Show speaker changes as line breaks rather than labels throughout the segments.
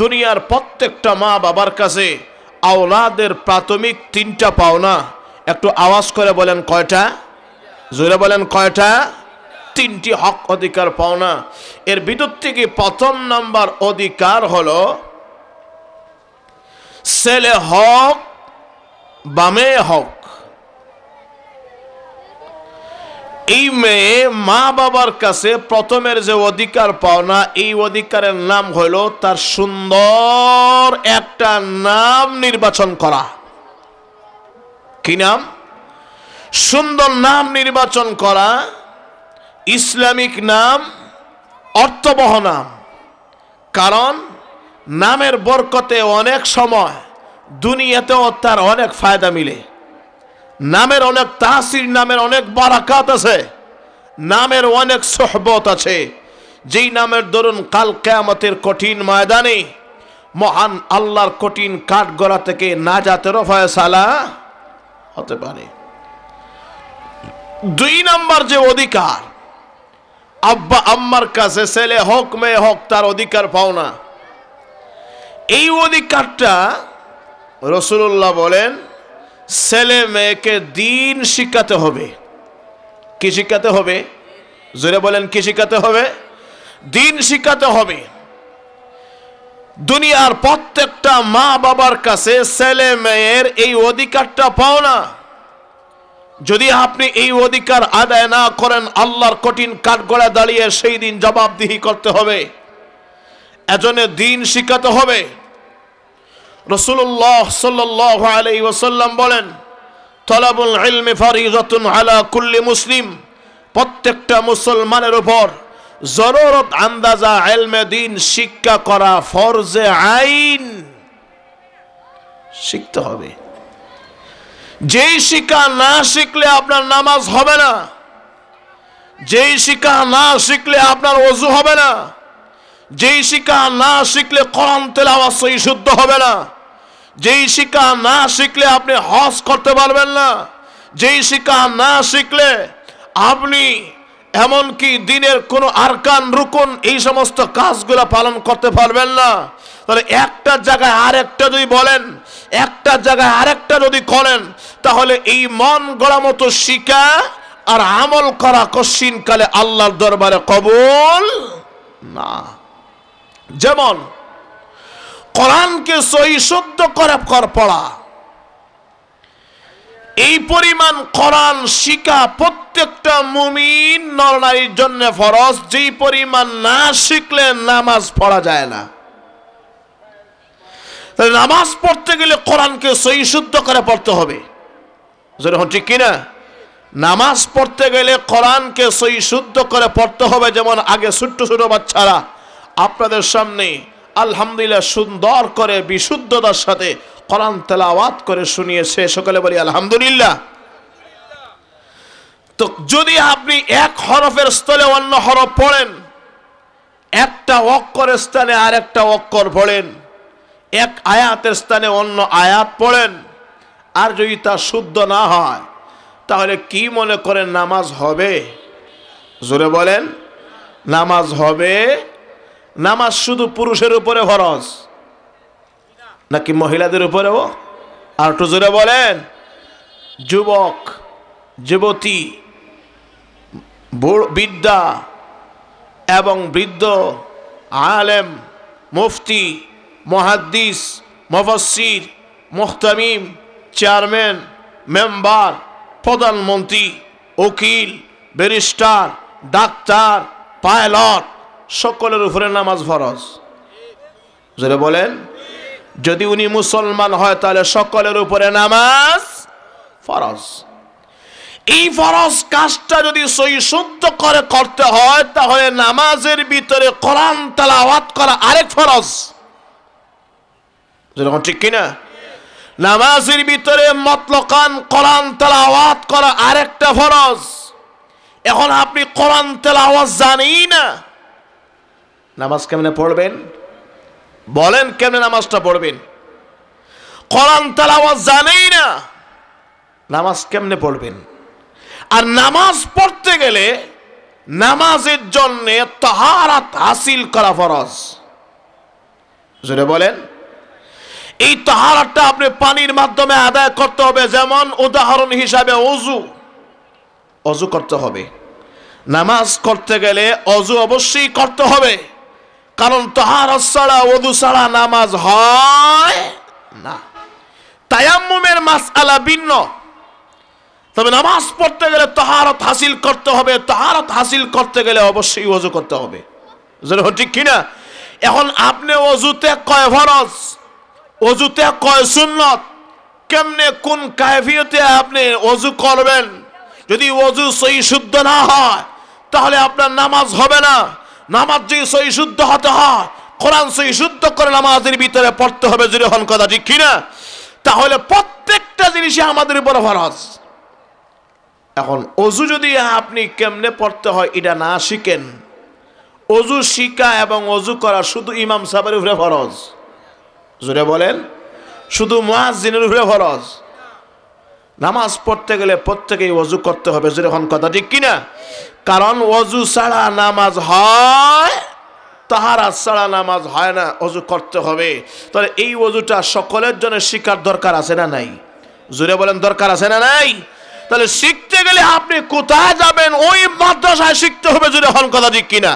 দুনিয়ার প্রত্যেকটা মা বাবার কাছে আওলাদের প্রাথমিক তিনটা পাওনা। একটু আওয়াজ করে বলেন কয়টা? জোরে বলেন কয়টা? তিনটি হক অধিকার পাওনা। এর ভিতর থেকে প্রথম নাম্বার অধিকার হলো ছেলে হক বা মেয়ে হক। এই মেয়ে মা বাবার কাছে প্রথমের যে অধিকার পাওনা, এই অধিকারের নাম হলো তার সুন্দর একটা নাম নির্বাচন করা। কি নাম? সুন্দর নাম নির্বাচন করা, ইসলামিক নাম, অর্থবহ নাম। কারণ নামের বরকতে অনেক সময় দুনিয়াতেও তার অনেক ফায়দা মিলে। নামের অনেক তাসির, নামের অনেক বারাকাত আছে, নামের অনেক সোহবত আছে, যেই নামের দরুন কাল কিয়ামতের কঠিন ময়দানে মহান আল্লাহর কঠিন কাঠগড়া থেকে নাজাতেরও ফয়সালা হতে পারে। দুই নাম্বার যে অধিকার, আব্বা আম্মার কাছে ছেলে হোক মেয়ে হোক তার অধিকার পাওনা। এই অধিকারটা রাসূলুল্লাহ বলেন ছেলে মেয়েকে দিন শিখাতে হবে। কি শিখাতে হবে? জোরে বলেন কি শিখাতে হবে? দিন শিখাতে হবে। দুনিয়ার প্রত্যেকটা মা বাবার কাছে ছেলে মেয়ের এই অধিকারটা পাওনা। যদি আপনি এই অধিকার আদায় না করেন, আল্লাহর কঠিন কাঠগড়া দাঁড়িয়ে সেই দিন জবাবদিহি করতে হবে। এজন্য দিন শিখাতে হবে। রাসূলুল্লাহ সাল্লাল্লাহু আলাইহি ওয়াসাল্লাম বলেন তলাবুল ইলমি ফরিজাতুন আলা কুল্লি মুসলিম, প্রত্যেকটা মুসলমানের উপর জরুরত আন্দাজা ইলমে দ্বীন শিক্ষা করা ফরজে আইন। শিখতে হবে। যেই শিক্ষা না শিখলে আপনার নামাজ হবে না, যেই শিক্ষা না শিখলে আপনার ওযু হবে না, যেই শিক্ষা না শিখলে কোরআন তেলাওয়াত সহি শুদ্ধ হবে না, যেই শিক্ষা না শিখলে আপনি হজ করতে পারবেন না, যেই শিক্ষা না শিখলে আপনি এমনকি দিনের কোনো আরকান রুকুন এই সমস্ত কাজগুলো পালন করতে পারবেন না। তাহলে একটা জায়গায় আরেকটা যদি বলেন, একটা জায়গায় আরেকটা যদি করেন, তাহলে এই মন গড়া মতো শিক্ষা আর আমল করা কশিন কালে আল্লাহর দরবারে কবুল না। যেমন কোরআনকে সহি শুদ্ধ করে পড়া, এই পরিমাণ কোরআন শিখা প্রত্যেকটা মুমিন নর নারীর জন্য ফরজ, যেই পরিমাণ না শিখলে নামাজ পড়া যায় না। তাহলে নামাজ পড়তে গেলে কোরআনকে সহি শুদ্ধ করে পড়তে হবে। যেরকম ঠিক কিনা? নামাজ পড়তে গেলে কোরআনকে সহি শুদ্ধ করে পড়তে হবে। যেমন আগে ছোট্ট ছোট বাচ্চারা আপনাদের সামনে আলহামদুলিল্লাহ সুন্দর করে বিশুদ্ধতার সাথে কোরআন তেলাওয়াত করে শুনিয়েছে, সকলে বলি আলহামদুলিল্লাহ। তো যদি আপনি এক হরফের স্থলে অন্য হরফ পড়েন, একটা অক্ষরের স্থানে আরেকটা অক্ষর পড়েন, এক আয়াতের স্থানে অন্য আয়াত পড়েন, আর যদি তা শুদ্ধ না হয়, তাহলে কি মনে করেন নামাজ হবে? জোরে বলেন, নামাজ হবে? নামাজ শুধু পুরুষের উপরে ফরজ নাকি মহিলাদের উপরেও? আর একটু জোরে বলেন। যুবক যুবতী, বিদ্যা এবং বৃদ্ধ, আলেম, মুফতি, মুহাদ্দিস, মুফাসসির, মুহতামিম, চেয়ারম্যান, মেম্বার, প্রধানমন্ত্রী, উকিল, ব্যারিস্টার, ডাক্তার, পাইলট, সকলের উপরে নামাজ ফরজ। যারা বলেন যদি উনি মুসলমান হয় তাহলে সকলের উপরে নামাজ ফরজ। এই ফরজ কাজটা যদি সহি শুদ্ধ করে করতে হয়, তাহলে নামাজের ভিতরে কোরআন তেলাওয়াত করা আরেক ফরজ। যেরকম ঠিক কিনা? নামাজের ভিতরে মতলকান কোরআন তেলাওয়াত করা আরেকটা ফরজ। এখন আপনি কোরআন তেলাওয়াত জানেই না, নামাজ কেমনে পড়বেন? বলেন কেমনে নামাজটা পড়বেন? কোরআন তেলাওয়াত জানেই না, নামাজ কেমনে পড়বেন? আর নামাজ পড়তে গেলে নামাজের জন্য তাহারাত হাসিল করা ফরজ। জোরে বলেন। এই তাহারাতটা আপনি পানির মাধ্যমে আদায় করতে হবে। যেমন উদাহরণ হিসাবে অজু করতে হবে। নামাজ করতে গেলে অজু অবশ্যই করতে হবে, কারণ তাহারাত ছাড়া, ওযু ছাড়া নামাজ হয় না। তায়াম্মুমের মাসআলা ভিন্ন, তবে নামাজ পড়তে গেলে তাহারাত হাসিল করতে হবে। তাহারাত হাসিল করতে গেলে অবশ্যই ওযু করতে হবে। ঠিক কিনা? এখন আপনি অজুতে কয় ফরজ, অজুতে কয় সুন্নত, কেমনে কোন কায়ফিয়তে আপনি অজু করবেন, যদি অজু সহি শুদ্ধ না হয় তাহলে আপনার নামাজ হবে না। নামাজ যদি সহি শুদ্ধ হতে হয়, কোরআন সহি শুদ্ধ করে নামাজের ভিতরে পড়তে হবে। যদি হন কথা ঠিক কিনা? তাহলে প্রত্যেকটা জিনিসই আমাদের উপর ফরজ। এখন অজু যদি আপনি কেমনে পড়তে হয় এটা না শিখেন, অজু শিখা এবং অজু করা শুধু ইমাম সাহেবের উপরে ফরজ। জোরে বলেন, শুধু মুয়াজ্জিনের উপরে ফরজ। নামাজ পড়তে গেলে প্রত্যেকেই অজু করতে হবে। জোরে হন কথা ঠিক কিনা? কারণ অজু ছাড়া নামাজ হয়, তাহারাত ছাড়া নামাজ হয় না, অজু করতে হবে। তাহলে এই অজুটা সকলের জন্য শিখার দরকার আছে না নাই? জোরে বলেন, দরকার আছে না নাই? তাহলে শিখতে গেলে আপনি কোথায় যাবেন? ওই মাদ্রাসায় শিখতে হবে। জোরে হন কথা ঠিক কিনা?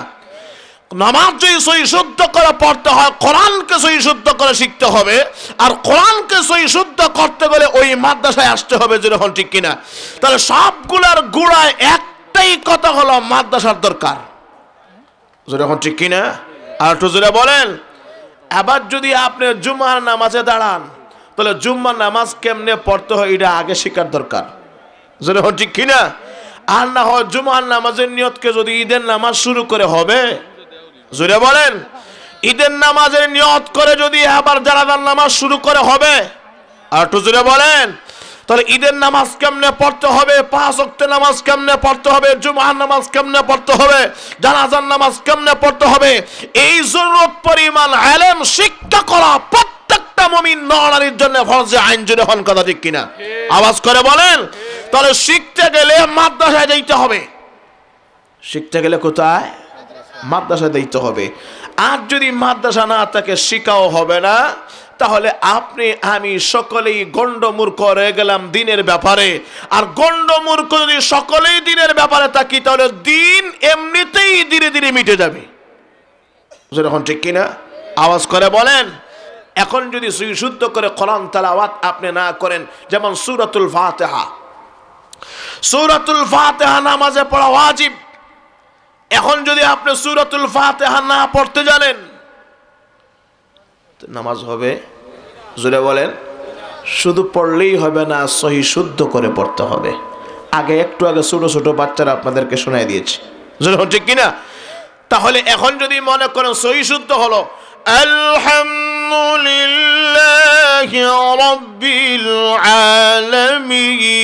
নামাজ যদি সহি শুদ্ধ করে পড়তে হয়, কোরআনকে সহি শুদ্ধ করে শিখতে হবে, আর কোরআনকে সহি শুদ্ধ করতে গেলে ওই মাদ্রাসায় আসতে হবে। যেরকম ঠিক কিনা? তাহলে সবগুলার গোড়ায় একটাই কথা হলো মাদ্রাসার দরকার। যেরকম ঠিক কিনা? আর একটু জোরে বলেন। আবার যদি আপনি জুমার নামাজে দাঁড়ান, তাহলে জুম্মার নামাজ কেমনে পড়তে হয় এটা আগে শিখার দরকার। যেরকম ঠিক কিনা? আর না হয় জুমার নামাজের নিয়তকে যদি ঈদের নামাজ শুরু করে হবে, জোরে বলেন, ঈদের নামাজের নিয়ত করে যদি আবার জানাজার নামাজ শুরু করে হবে, আর একটু জোরে বলেন, তাহলে ঈদের নামাজ কেমনে পড়তে হবে, 5 ওয়াক্তের নামাজ কেমনে পড়তে হবে, জুমার নামাজ কেমনে পড়তে হবে, জানাজার নামাজ কেমনে পড়তে হবে, এই জরুরত পরিমাণ ইলম শিক্ষা করা প্রত্যেকটা মুমিন নরনারীর জন্য ফরজে আইন। জোরে হন কথা ঠিক কিনা? আওয়াজ করে বলেন। তাহলে শিখতে গেলে মাদ্রাসায় যাইতে হবে। শিখতে গেলে কোথায়? মাদ্রাসা দিতে হবে। আর যদি মাদ্রাসা না থাকে, শিখাও হবে না, তাহলে আপনি আমি সকলেই গন্ডমূর্খ রয়ে গেলাম দিনের ব্যাপারে। আর গন্ডমূর্খ যদি সকলেই দিনের ব্যাপারে থাকি, তাহলে দিন এমনিতেই ধীরে ধীরে মিটে যাবে। যেরকম ঠিক কিনা? আওয়াজ করে বলেন। এখন যদি শুদ্ধ করে কোরআন তেলাওয়াত আপনি না করেন, যেমন সূরাতুল ফাতিহা, সূরাতুল ফাতিহা নামাজে পড়া ওয়াজিব। এখন যদি আপনি সূরাতুল ফাতিহা না পড়তে জানেন, নামাজ হবে? জোরে বলেন। শুধু পড়লেই হবে না, সহি শুদ্ধ করে পড়তে হবে। একটু আগে ছোট ছোট বাচ্চারা আপনাদেরকে শোনাই দিয়েছে। জোরে ঠিক কিনা? তাহলে এখন যদি মনে করেন সহি শুদ্ধ হলো আলহামদুলিল্লাহি রাব্বিল আলামিন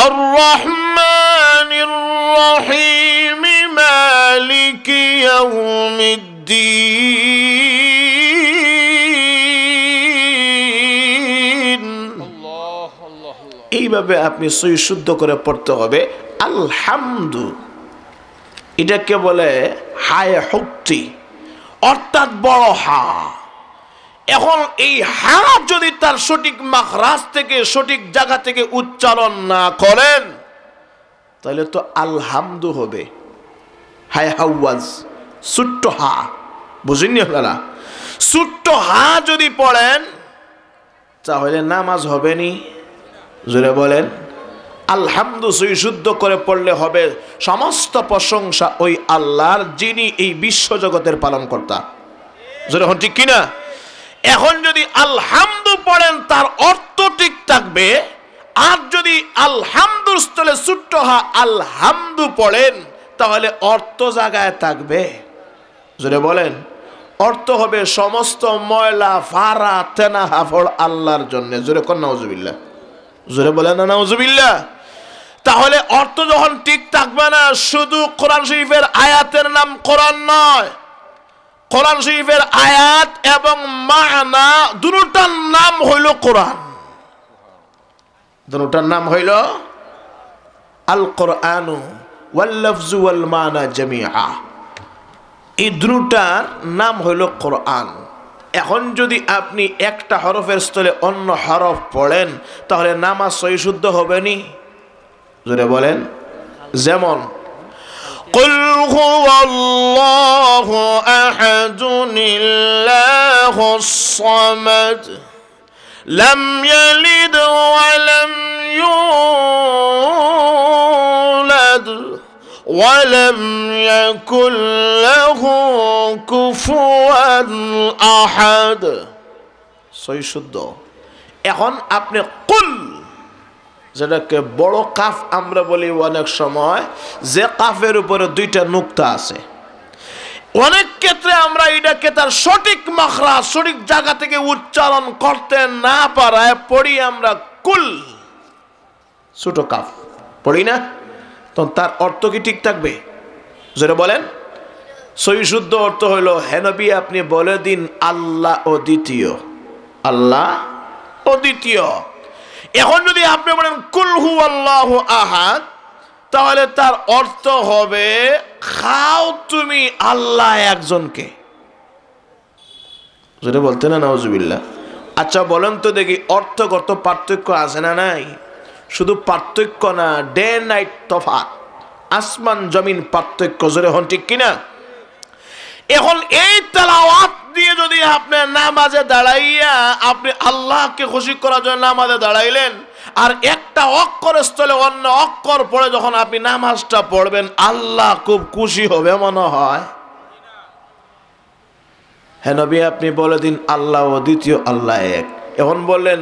আর-রহমানির রহিম মালিকি ইয়াউমিদ্দিন। এইভাবে আপনি সহি শুদ্ধ করে পড়তে হবে। আলহামদু, এটাকে বলে হায় হুক্তি, অর্থাৎ বড় হা। এখন এই হা যদি তার সঠিক মাখরাজ থেকে, সঠিক জায়গা থেকে উচ্চারণ না করেন, তাহলে তো আলহামদু হবে হায় হাওয়াজ, ছোট্ট হা। বুঝেননি আপনারা? ছোট্ট হা যদি পড়েন তাহলে নামাজ হবে নি। জোরে বলেন। আলহামদু সহি শুদ্ধ করে পড়লে হবে সমস্ত প্রশংসা ওই আল্লাহর, যিনি এই বিশ্বজগতের পালন কর্তা। জোরে হন ঠিক কিনা? এখন যদি আলহামদু পড়েন তার অর্থ ঠিক থাকবে, আর যদি আলহামদুর স্থলে ছোট্ট হা আলহামদু পড়েন তাহলে অর্থ জায়গায় থাকবে। জোরে বলেন। অর্থ হবে সমস্ত ময়লা ফারা তেনা হাফড় আল্লাহর জন্য। জোরে কর নাউজুবিল্লাহ। জোরে বলেন না নাউজুবিল্লাহ। তাহলে অর্থ যখন ঠিক থাকবে না, শুধু কোরআন শরীফের আয়াতের নাম কোরআন নয়, কোরআন শরীফের আয়াত এবং মানা দুটোটার নাম হইল কোরআন। দুটোটার নাম হইল আল কোরআনু ওয়াল লাফজু ওয়াল মানা জামিআ। এই দুটার নাম হলো কোরআন। এখন যদি আপনি একটা হরফের স্থলে অন্য হরফ পড়েন তাহলে নামাজ সহি শুদ্ধ হবে নি? জোরে বলেন। যেমন কুল হুয়াল্লাহু আহাদুল্লাহুস সামাদ লাম ইয়ালিদ ওয়া লাম ইউলাদ ওয়া লাম ইয়াকুল লাহু কুফুয়ান আহাদ। সহি শুদ্ধ। এখন আপনি কুল, যেটাকে বড় কাফ আমরা বলি অনেক সময়, যে কাফের উপরে দুইটা নুক্তা আছে, অনেক ক্ষেত্রে আমরা এটাকে তার সঠিক মাখরাজ সঠিক জায়গা থেকে উচ্চারণ করতে না পারায় পড়ি আমরা কুল, ছোট কাফ পড়ি না, তো তার অর্থ কি ঠিক থাকবে? যেটা বলেন। সহি শুদ্ধ অর্থ হইল, হে নবী আপনি বলে দিন আল্লাহ অদ্বিতীয়, আল্লাহ অদ্বিতীয়। এখন যদি আপনি বলেন কুল হুয়াল্লাহু আহাদ, তাহলে তার অর্থ হবে খাও তুমি আল্লাহ একজনকে। যেটা বলতে না নাউজুবিল্লাহ। আচ্ছা বলেন তো দেখি অর্থগত পার্থক্য আছে না নাই? শুধু পার্থক্য না, ডে নাইট তফাৎ, আসমান জমিন পার্থক্য। জোরে হন ঠিক কিনা? এখন এই তেলাওয়াত দিয়ে যদি আপনি নামাজে দাঁড়াইয়া আপনি আল্লাহকে খুশি করার জন্য নামাজে দাঁড়াইলেন, আর একটা অক্ষরের স্থলে অন্য অক্ষর পড়ে যখন আপনি নামাজটা পড়বেন, আল্লাহ খুব খুশি হবে মনে হয়। হ্যাঁ নবী আপনি বলে দিন আল্লাহ দ্বিতীয়, আল্লাহ এক। এখন বললেন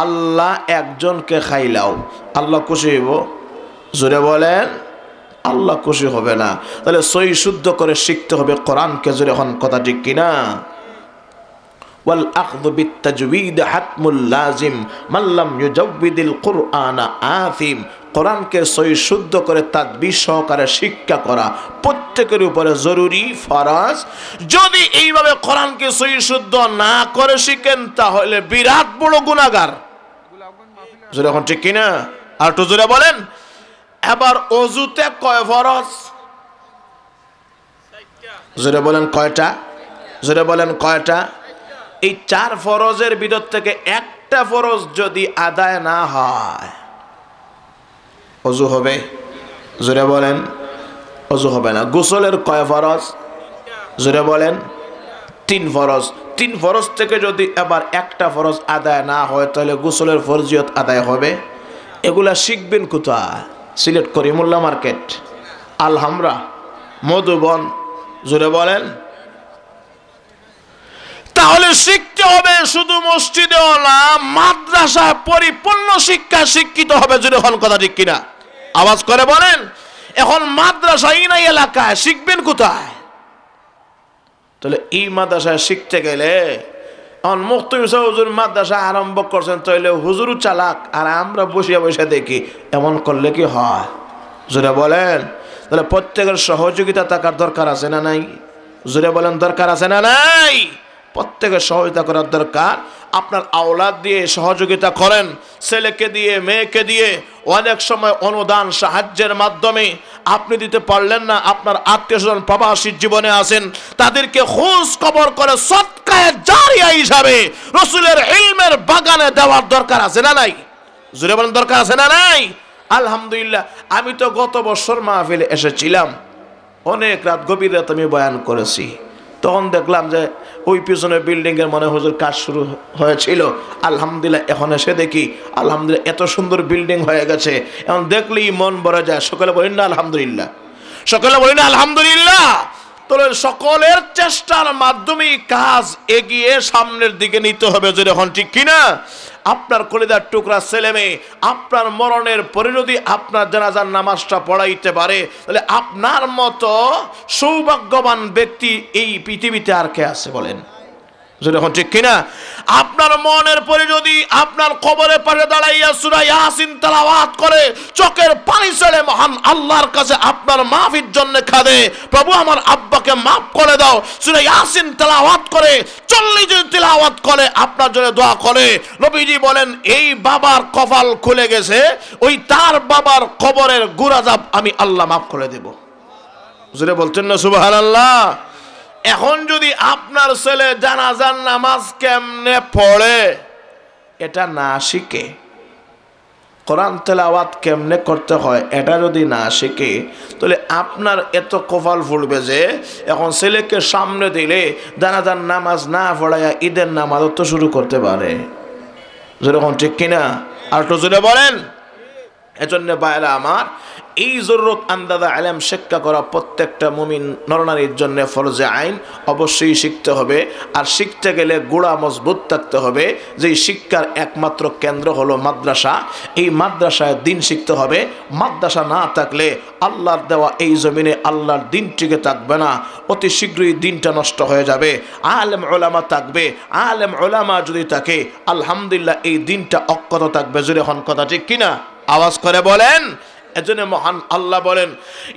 আল্লাহ একজনকে খাইলাও, আল্লাহ খুশি হইব? জোরে বলেন। আল্লাহ খুশি হবে না। তাহলে সহি শুদ্ধ করে শিখতে হবে কোরআনকে। জোরে হন কথা ঠিক কিনা? ওয়াল আখযু বিত-তাজওয়ীদ হাতমুল লাজিম মান লাম ইউজাওবিদিল কুরআনা আযিম। কোরআনকে সহি শুদ্ধ করে তাদবির সহকারে শিক্ষা করা প্রত্যেকের উপরে জরুরি, ফরজ। যদি এইভাবে কোরআনকে সহি শুদ্ধ না করে শিখেন তাহলে বিরাট বড় গুনাহগার। জোরে হন ঠিক কিনা? আর একটু জোরে বলেন। এবার ওযুতে কয় ফরজ? জোরে বলেন কয়টা? জোরে বলেন কয়টা? এই 4 ফরজের ভিতর থেকে একটা ফরজ যদি আদায় না হয় ওযু হবে? জোরে বলেন। ওযু হবে না। গোসলের কয় ফরজ? জোরে বলেন। 3 ফরজ। 3 ফরজ থেকে যদি এবার একটা ফরজ আদায় না হয় তাহলে গোসলের ফরজিয়ত আদায় হবে? এগুলা শিখবেন কোথায়? সিলেট করিমুল্লাহ মার্কেট, আলহামরা, মধুবন। জোরে বলেন। তাহলে শিখতে হবে শুধু মসজিদেও না, মাদ্রাসায় পরিপূর্ণ শিক্ষা শিক্ষিত হবে। জোরে হন কথা ঠিক কিনা? আওয়াজ করে বলেন। এখন মাদ্রাসাই নাই এলাকায়, শিখবেন কোথায়? তাহলে এই মাদ্রাসায় শিখতে গেলে এখন মুফতি হুজুর মাদ্রাসা আরম্ভ করছেন, তাহলে হুজুরও চালাক আর আমরা বসিয়া বসে দেখি, এমন করলে কি হয়? জোরে বলেন। তাহলে প্রত্যেকের সহযোগিতা থাকার দরকার আছে না নাই? জোরে বলেন দরকার আছে না নাই? প্রত্যেকের সহযোগিতা করার দরকার। আপনার আওলাদ দিয়ে সহযোগিতা করেন, ছেলেকে দিয়ে মেয়েকে দিয়ে। অনেক সময় অনুদান সাহায্যের মাধ্যমে আপনি দিতে পারলেন না, আপনার আত্মীয়স্বজন প্রবাসী জীবনে আছেন, তাদেরকে খোঁজ খবর করে সদকায়ে জারিয়া হিসাবে রাসূলের ইলমের বাগানে দেওয়ার দরকার আছে না নাই? জোরে বলেন দরকার আছে না নাই? আলহামদুলিল্লাহ। আমি তো গত বছর মাহফিলে এসেছিলাম, অনেক রাত গভীর রাত আমি বয়ান করেছি। তখন দেখলাম যে ওই পিছনে বিল্ডিং এর মনে হুজুর কাজ শুরু হয়েছিল। আলহামদুলিল্লাহ এখন এসে দেখি আলহামদুলিল্লাহ এত সুন্দর বিল্ডিং হয়ে গেছে, এখন দেখলেই মন ভরে যায়। সকলে বলেন না আলহামদুলিল্লাহ? সকলে বলেন না আলহামদুলিল্লাহ? তাহলে সকলের চেষ্টার মাধ্যমে কাজ এগিয়ে সামনের দিকে নিতে হবে। যদি এখন ঠিক কিনা? আপনার কলিজার টুকরা ছেলে মেয়ে আপনার মরণের পরে যদি আপনার জানাজার নামাজটা পড়াইতে পারে, তাহলে আপনার মতো সৌভাগ্যবান ব্যক্তি এই পৃথিবীতে আর কে আছে বলেন? যখন ঠিক কিনা? আপনার মনের পরে যদি আপনার কবরের পাশে দাঁড়াইয়া সূরা ইয়াসিন তেলাওয়াত করে চোখের পানি ছেড়ে মহান আল্লাহর কাছে আপনার মাফির জন্য কাঁদে, প্রভু আমার আব্বাকে মাফ করে দাও, সূরা ইয়াসিন তেলাওয়াত করে 40 জন তেলাওয়াত করে আপনার জন্য দোয়া করে, নবীজি বলেন এই বাবার কপাল খুলে গেছে, ওই তার বাবার কবরের গুনাহ আমি আল্লাহ মাফ করে দেব। হুজুরে বলছেন না সুবহানাল্লাহ? এখন যদি আপনার ছেলে জানাজার নামাজ কেমনে পড়ে এটা না শিখে, কোরআন তেলাওয়াত কেমনে করতে হয় এটা যদি না শিখে, তাহলে আপনার এত কপাল ফুলবে যে এখন ছেলেকে সামনে দিলে জানাজার নামাজ না পড়াইয়া ঈদের নামাজও তো শুরু করতে পারে। যেরকম ঠিক কিনা? আর তো জোরে বলেন। এজন্য ভাইরা আমার, এই জরুরত আন্দাজা ইলম শিক্ষা করা প্রত্যেকটা মুমিন নরনারীর জন্য ফরজে আইন, অবশ্যই শিখতে হবে। আর শিখতে গেলে গোড়া মজবুত থাকতে হবে। যেই শিক্ষার একমাত্র কেন্দ্র হলো মাদ্রাসা, এই মাদ্রাসায় দিন শিখতে হবে। মাদ্রাসা না থাকলে আল্লাহর দেওয়া এই জমিনে আল্লাহর দিন টিকে থাকবে না, অতি শীঘ্রই দিনটা নষ্ট হয়ে যাবে। আলেম ওলামা থাকবে, আলেম ওলামা যদি থাকে আলহামদুলিল্লাহ এই দিনটা অক্ষত থাকবে। জোরে হন কথা ঠিক কিনা? আওয়াজ করে বলেন। এজন্য মহান আল্লাহ বলেন,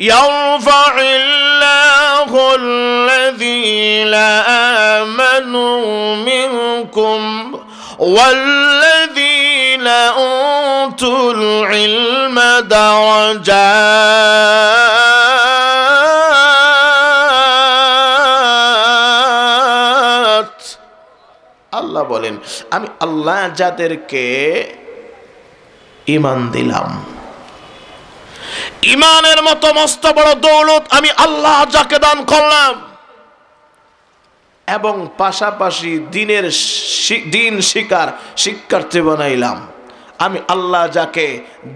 ইয়ারফাইল্লাহুল্লাযীনা আমানু মিনকুম ওয়াল্লাযীনা উতুল ইলমা দারাজাত। আল্লাহ বলেন আমি আল্লাহ যাদেরকে ঈমান দিলাম, ঈমানের মতো মস্ত বড় দৌলত আমি আল্লাহ যাকে দান করলাম, এবং পাশাপাশি দিন শিক্ষার্থী বানাইলাম, আমি আল্লাহ যাকে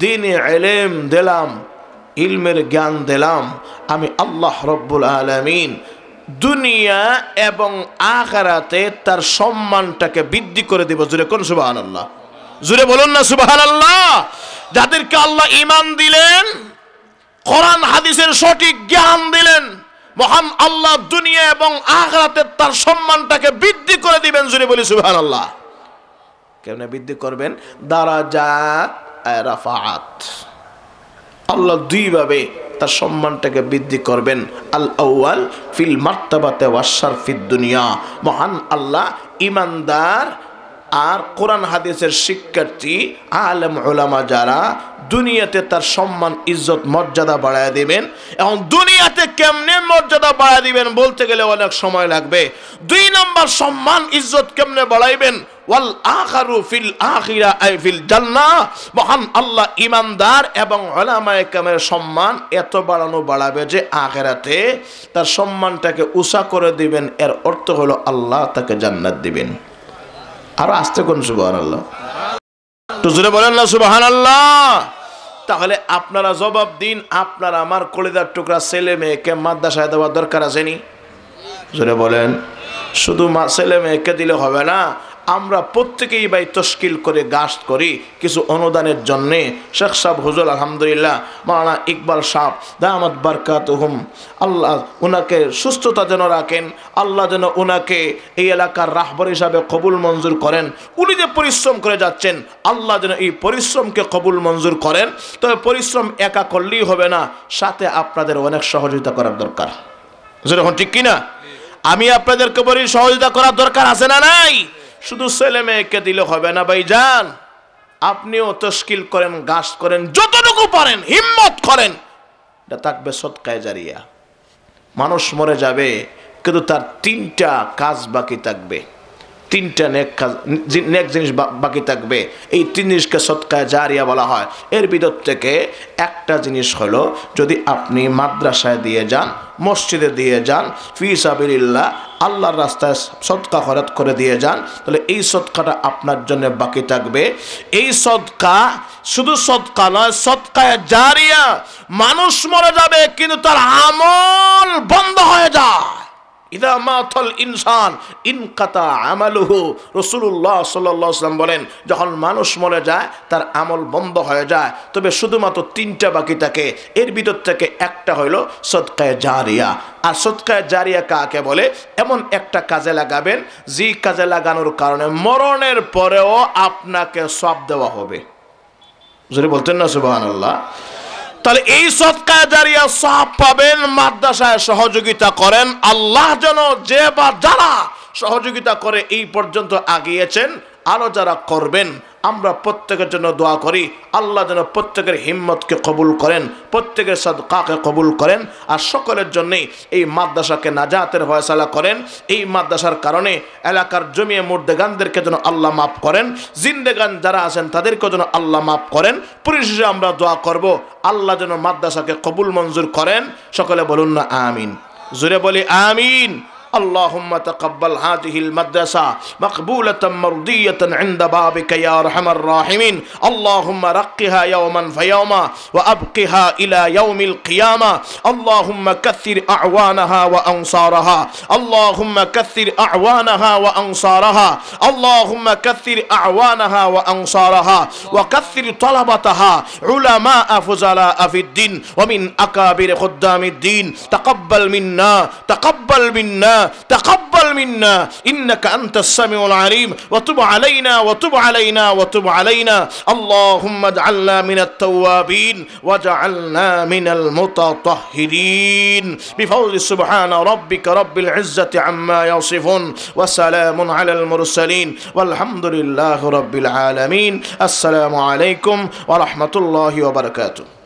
দ্বীনে ইলম দিলাম, ইলমের জ্ঞান দিলাম, আমি আল্লাহ রব্বুল আলামিন দুনিয়া এবং আখিরাতে তার সম্মানটাকে বৃদ্ধি করে দেব। জোরে কোন সুবহানাল্লাহ? জোরে বলুন না সুবহানাল্লাহ। যাদেরকে আল্লাহ ঈমান দিলেন, কোরআন হাদিসের সঠিক জ্ঞান দিলেন, মহান আল্লাহ দুনিয়া এবং আখিরাতে তার সম্মানটাকে বৃদ্ধি করে দিবেন। জোরে বলি সুবহানাল্লাহ। কেমনে বৃদ্ধি করবেন? দারাজাত রাফাআত। আল্লাহ দুইভাবে তার সম্মানটাকে বৃদ্ধি করবেন। আল আউয়াল ফিল মারতাবাতে ওয়াস শারফিদ দুনিয়া। মহান আল্লাহ ঈমানদার আর কোরআন হাদিসের শিক্ষার্থী আলেম ওলামা যারা দুনিয়াতে তার সম্মান ইজ্জত মর্যাদা বাড়ায় দিবেন। এখন দুনিয়াতে কেমনে মর্যাদা বাড়ায় দিবেন বলতে গেলে অনেক সময় লাগবে। 2 নম্বর সম্মান ইজ্জত কেমনে বাড়াইবেন? ওয়াল আখারু ফিল আখিরা আই ফিল জান্নাহ। মহান আল্লাহ ঈমানদার এবং উলামায়ে কেরামের সম্মান এত বাড়াবে যে আখিরাতে তার সম্মানটাকে উঁচা করে দিবেন। এর অর্থ হলো আল্লাহ তাকে জান্নাত দিবেন। আর আসতে কোন সুবহানাল্লাহ? তো জোরে বলেন না সুবহানাল্লাহ। তাহলে আপনারা জবাব দিন, আপনার আমার কলিজার টুকরা ছেলে মেয়েকে মাদ্রাসায় দেওয়ার দরকার আছে নি? জোরে বলেন। শুধু ছেলে মেয়েকে দিলে হবে না, আমরা প্রত্যেকেই ভাই তশকিল করে গাস্ট করি কিছু অনুদানের জন্যে। শেখ সাহেব হুজুর আলহামদুলিল্লাহ, মাওলানা ইকবাল সাহেব দামাত বারকাতুহুম, আল্লাহ উনাকে সুস্থতা যেন রাখেন, আল্লাহ যেন উনাকে এই এলাকার রাহবার হিসাবে কবুল মঞ্জুর করেন। উনি যে পরিশ্রম করে যাচ্ছেন, আল্লাহ যেন এই পরিশ্রমকে কবুল মঞ্জুর করেন। তবে পরিশ্রম একা করলেই হবে না, সাথে আপনাদের অনেক সহযোগিতা করার দরকার। যেরকম ঠিক কিনা? আমি আপনাদেরকে বলি সহযোগিতা করার দরকার আছে না নাই? শুধু ছেলে মেয়েকে দিলে হবে না ভাইজান, আপনিও তশকিল করেন, গাছ করেন, যতটুকু পারেন হিম্মত করেন। এটা থাকবে সদকায়ে জারিয়া। মানুষ মরে যাবে কিন্তু তার 3টা কাজ বাকি থাকবে, 3টা নেক জিনিস বাকি থাকবে। এই 3 জিনিসকে সদকায়ে জারিয়া বলা হয়। এর ভিতর থেকে একটা জিনিস হলো, যদি আপনি মাদ্রাসায় দিয়ে যান, মসজিদে দিয়ে যান, ফি সাবিলিল্লাহ আল্লাহর রাস্তায় সদকা খরচ করে দিয়ে যান, তাহলে এই সদকাটা আপনার জন্য বাকি থাকবে। এই সদকা শুধু সদকা নয়, সদকায়ে জারিয়া। মানুষ মরে যাবে কিন্তু তার আমল বন্ধ হয়ে যায়, ইদা মাতাল ইনসান ইনকাতা আমালুহু। রাসূলুল্লাহ সাল্লাল্লাহু আলাইহি ওয়াসাল্লাম বলেন, যখন মানুষ মরে যায় তার আমল বন্ধ হয়ে যায়, তবে শুধুমাত্র তিনটা বাকি থাকে। এর ভিতর থেকে একটা হইল সদকায়ে জারিয়া। আর সদকায়ে জারিয়া কাকে বলে? এমন একটা কাজে লাগাবেন যে কাজে লাগানোর কারণে মরণের পরেও আপনাকে সওয়াব দেওয়া হবে। জোরে বলতেন না সুবহানাল্লাহ। তাহলে এই সদকায়ে জারিয়া সওয়াব পাবেন। মাদ্রাসায় সহযোগিতা করেন। আল্লাহ যেন যে বা যারা সহযোগিতা করে এই পর্যন্ত আগিয়েছেন, আরো যারা করবেন, আমরা প্রত্যেকের জন্য দোয়া করি। আল্লাহ যেন প্রত্যেকের হিম্মতকে কবুল করেন, প্রত্যেকের সাদকাকে কবুল করেন, আর সকলের জন্যই এই মাদ্রাসাকে নাজাতের ফয়সালা করেন। এই মাদ্রাসার কারণে এলাকার জমিয়ে মুর্দেগানদেরকে যেন আল্লাহ মাফ করেন, জিন্দেগান যারা আছেন তাদেরকেও যেন আল্লাহ মাফ করেন। পরিশেষে আমরা দোয়া করব আল্লাহ যেন মাদ্রাসাকে কবুল মঞ্জুর করেন। সকলে বলুন না আমিন। জোরে বলি আমিন। اللهم تقبل هذه المدرسة مقبولة مرضية عند بابك يا أرحم الراحمين. اللهم رقها يوما فيوما وأبقها إلى يوم القيامة. اللهم كثر أعوانها وأنصارها. اللهم كثر أعوانها وأنصارها. اللهم كثر أعوانها وأنصارها وكثر طلبتها علماء فضلاء في الدين ومن أكابر خدام الدين. تقبل منا تقبل منا تقبل منا إنك أنت السميع العليم وتب علينا وتب علينا وتب علينا. اللهم اجعلنا من التوابين واجعلنا من المتطهرين بفضل سبحان ربك رب العزة عما يصفون وسلام على المرسلين والحمد لله رب العالمين. السلام عليكم ورحمة الله وبركاته.